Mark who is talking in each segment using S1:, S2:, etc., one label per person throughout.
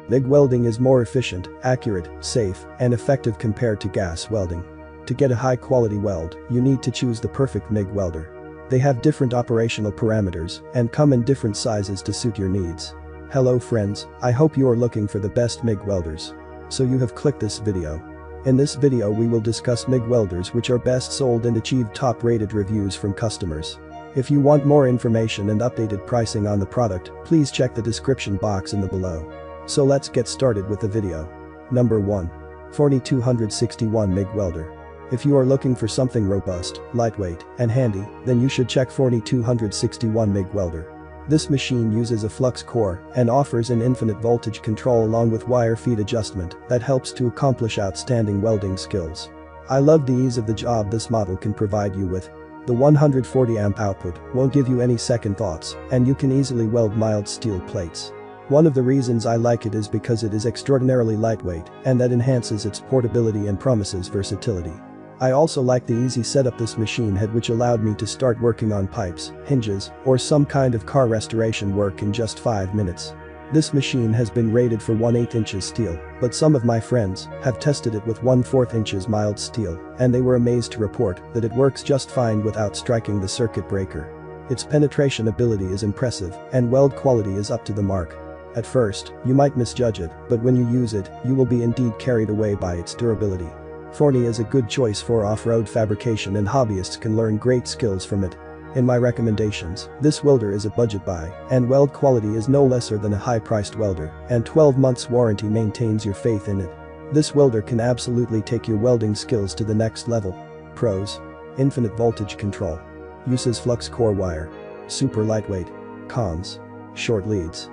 S1: MIG welding is more efficient, accurate, safe, and effective compared to gas welding. To get a high-quality weld, you need to choose the perfect MIG welder. They have different operational parameters and come in different sizes to suit your needs. Hello friends, I hope you are looking for the best MIG welders. So you have clicked this video. In this video we will discuss MIG welders which are best sold and achieved top-rated reviews from customers. If you want more information and updated pricing on the product, please check the description box in the below. So let's get started with the video. Number 1. Forney 261 MIG Welder. If you are looking for something robust, lightweight, and handy, then you should check Forney 261 MIG Welder. This machine uses a flux core and offers an infinite voltage control along with wire feed adjustment that helps to accomplish outstanding welding skills. I love the ease of the job this model can provide you with. The 140 amp output won't give you any second thoughts, and you can easily weld mild steel plates. One of the reasons I like it is because it is extraordinarily lightweight and that enhances its portability and promises versatility. I also like the easy setup this machine had, which allowed me to start working on pipes, hinges, or some kind of car restoration work in just 5 minutes. This machine has been rated for 1/8 inches steel, but some of my friends have tested it with 1/4 inches mild steel, and they were amazed to report that it works just fine without striking the circuit breaker. Its penetration ability is impressive, and weld quality is up to the mark. At first, you might misjudge it, but when you use it, you will be indeed carried away by its durability. Forney is a good choice for off-road fabrication, and hobbyists can learn great skills from it. In my recommendations, this welder is a budget buy, and weld quality is no lesser than a high-priced welder, and 12 months warranty maintains your faith in it. This welder can absolutely take your welding skills to the next level. Pros: infinite voltage control. Uses flux core wire. Super lightweight. Cons: short leads.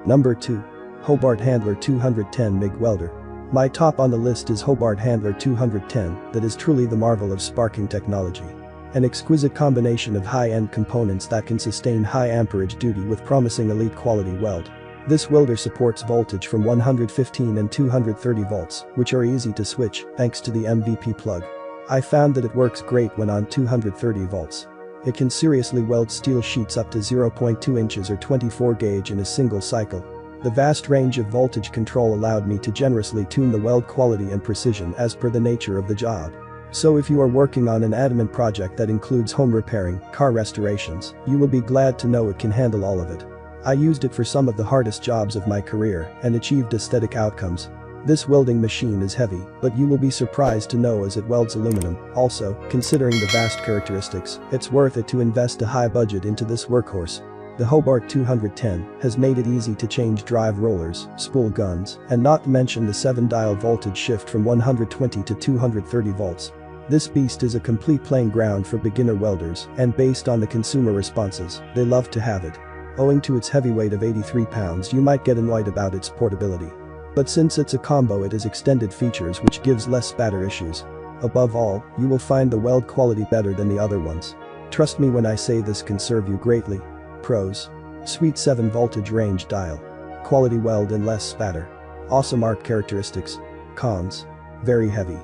S1: Number 2. Hobart Handler 210 MIG Welder. My top on the list is Hobart Handler 210, that is truly the marvel of sparking technology. An exquisite combination of high-end components that can sustain high amperage duty with promising elite quality weld. This welder supports voltage from 115 and 230 volts, which are easy to switch thanks to the MVP plug. I found that it works great when on 230 volts. It can seriously weld steel sheets up to 0.2 inches or 24 gauge in a single cycle. The vast range of voltage control allowed me to generously tune the weld quality and precision as per the nature of the job. So if you are working on an adamant project that includes home repairing, car restorations, you will be glad to know it can handle all of it. I used it for some of the hardest jobs of my career and achieved aesthetic outcomes. This welding machine is heavy, but you will be surprised to know as it welds aluminum. Also, considering the vast characteristics, it's worth it to invest a high budget into this workhorse. The Hobart 210 has made it easy to change drive rollers, spool guns, and not to mention the 7-dial voltage shift from 120 to 230 volts. This beast is a complete playing ground for beginner welders, and based on the consumer responses, they love to have it. Owing to its heavy weight of 83 pounds, you might get annoyed about its portability. But since it's a combo, it has extended features which gives less spatter issues. Above all, you will find the weld quality better than the other ones. Trust me when I say this can serve you greatly. Pros: sweet 7 voltage range dial. Quality weld and less spatter. Awesome arc characteristics. Cons: very heavy.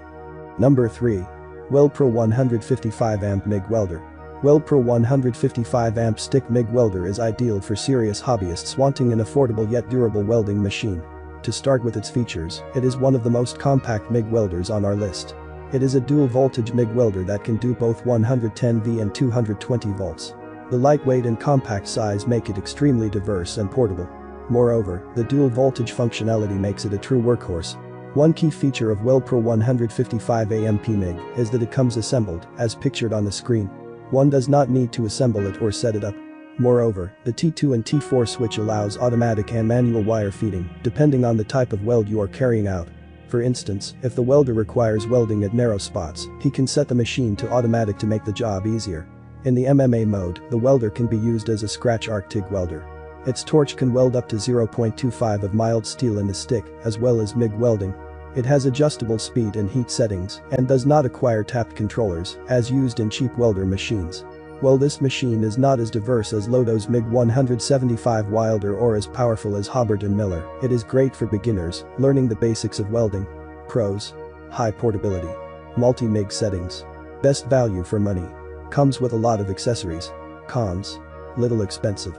S1: Number 3. WeldPro 155 amp MIG Welder. WeldPro 155 amp stick MIG Welder is ideal for serious hobbyists wanting an affordable yet durable welding machine. To start with its features, it is one of the most compact MIG welders on our list. It is a dual voltage MIG welder that can do both 110V and 220 volts. The lightweight and compact size make it extremely diverse and portable. Moreover, the dual voltage functionality makes it a true workhorse. One key feature of WeldPro 155 AMP MIG is that it comes assembled, as pictured on the screen. One does not need to assemble it or set it up. Moreover, the T2 and T4 switch allows automatic and manual wire feeding, depending on the type of weld you are carrying out. For instance, if the welder requires welding at narrow spots, he can set the machine to automatic to make the job easier. In the MMA mode, the welder can be used as a scratch arc TIG welder. Its torch can weld up to 0.25 of mild steel in the stick, as well as MIG welding. It has adjustable speed and heat settings, and does not acquire tapped controllers, as used in cheap welder machines. While this machine is not as diverse as LoTos MIG 175 Welder or as powerful as Hobart and Miller, it is great for beginners learning the basics of welding. Pros: high portability. Multi-MIG settings. Best value for money. Comes with a lot of accessories. Cons: little expensive.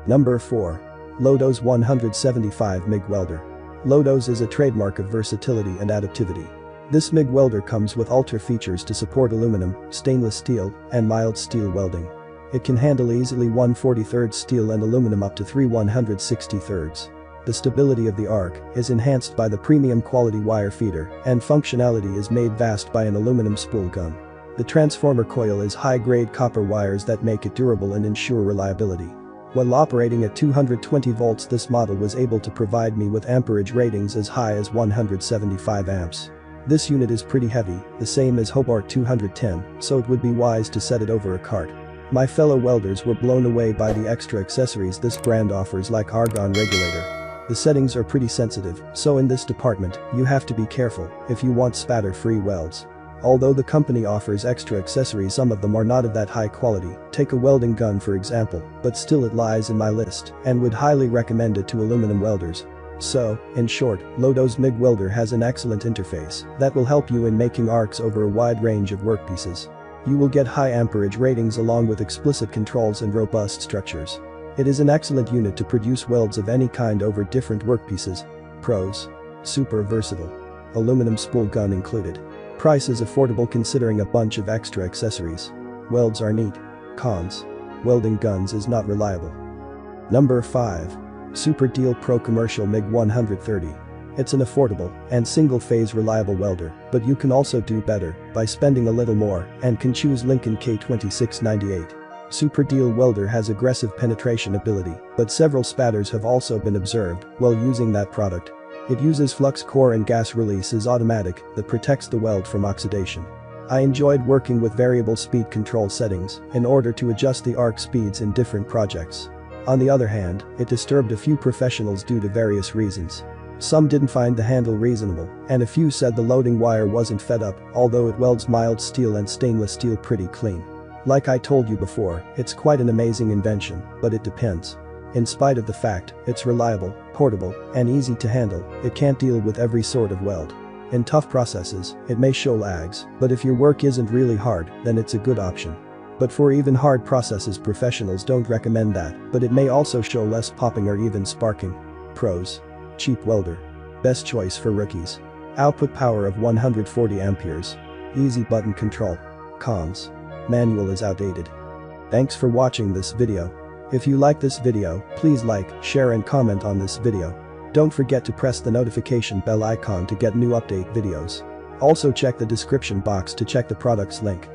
S1: Number 4. LoDos 175 MIG Welder. LoDos is a trademark of versatility and adaptivity. This MIG welder comes with ultra features to support aluminum, stainless steel, and mild steel welding. It can handle easily 1/43 steel and aluminum up to 3/163. The stability of the arc is enhanced by the premium quality wire feeder, and functionality is made vast by an aluminum spool gun. The transformer coil is high-grade copper wires that make it durable and ensure reliability. While operating at 220 volts, this model was able to provide me with amperage ratings as high as 175 amps. This unit is pretty heavy, the same as Hobart 210, so it would be wise to set it over a cart. My fellow welders were blown away by the extra accessories this brand offers, like argon regulator. The settings are pretty sensitive, so in this department, you have to be careful if you want spatter-free welds. Although the company offers extra accessories, some of them are not of that high quality. Take a welding gun for example, but still it lies in my list and would highly recommend it to aluminum welders. So, in short, LOTOS MIG Welder has an excellent interface that will help you in making arcs over a wide range of workpieces. You will get high amperage ratings along with explicit controls and robust structures. It is an excellent unit to produce welds of any kind over different workpieces. Pros: super versatile. Aluminum spool gun included. Price is affordable considering a bunch of extra accessories. Welds are neat. Cons: welding guns is not reliable. Number 5. SuperDeal Pro Commercial MIG 130. It's an affordable and single-phase reliable welder, but you can also do better by spending a little more and can choose Lincoln K2698. SuperDeal Welder has aggressive penetration ability, but several spatters have also been observed while using that product. It uses flux core and gas release is automatic that protects the weld from oxidation. I enjoyed working with variable speed control settings in order to adjust the arc speeds in different projects. On the other hand, it disturbed a few professionals due to various reasons. Some didn't find the handle reasonable, and a few said the loading wire wasn't fed up, although it welds mild steel and stainless steel pretty clean. Like I told you before, it's quite an amazing invention, but it depends. In spite of the fact it's reliable, portable, and easy to handle, it can't deal with every sort of weld. In tough processes, it may show lags, but if your work isn't really hard, then it's a good option. But for even hard processes, professionals don't recommend that, but it may also show less popping or even sparking. Pros: cheap welder. Best choice for rookies. Output power of 140 amperes. Easy button control. Cons: manual is outdated. Thanks for watching this video. If you like this video, please like, share and comment on this video. Don't forget to press the notification bell icon to get new update videos. Also check the description box to check the product's link.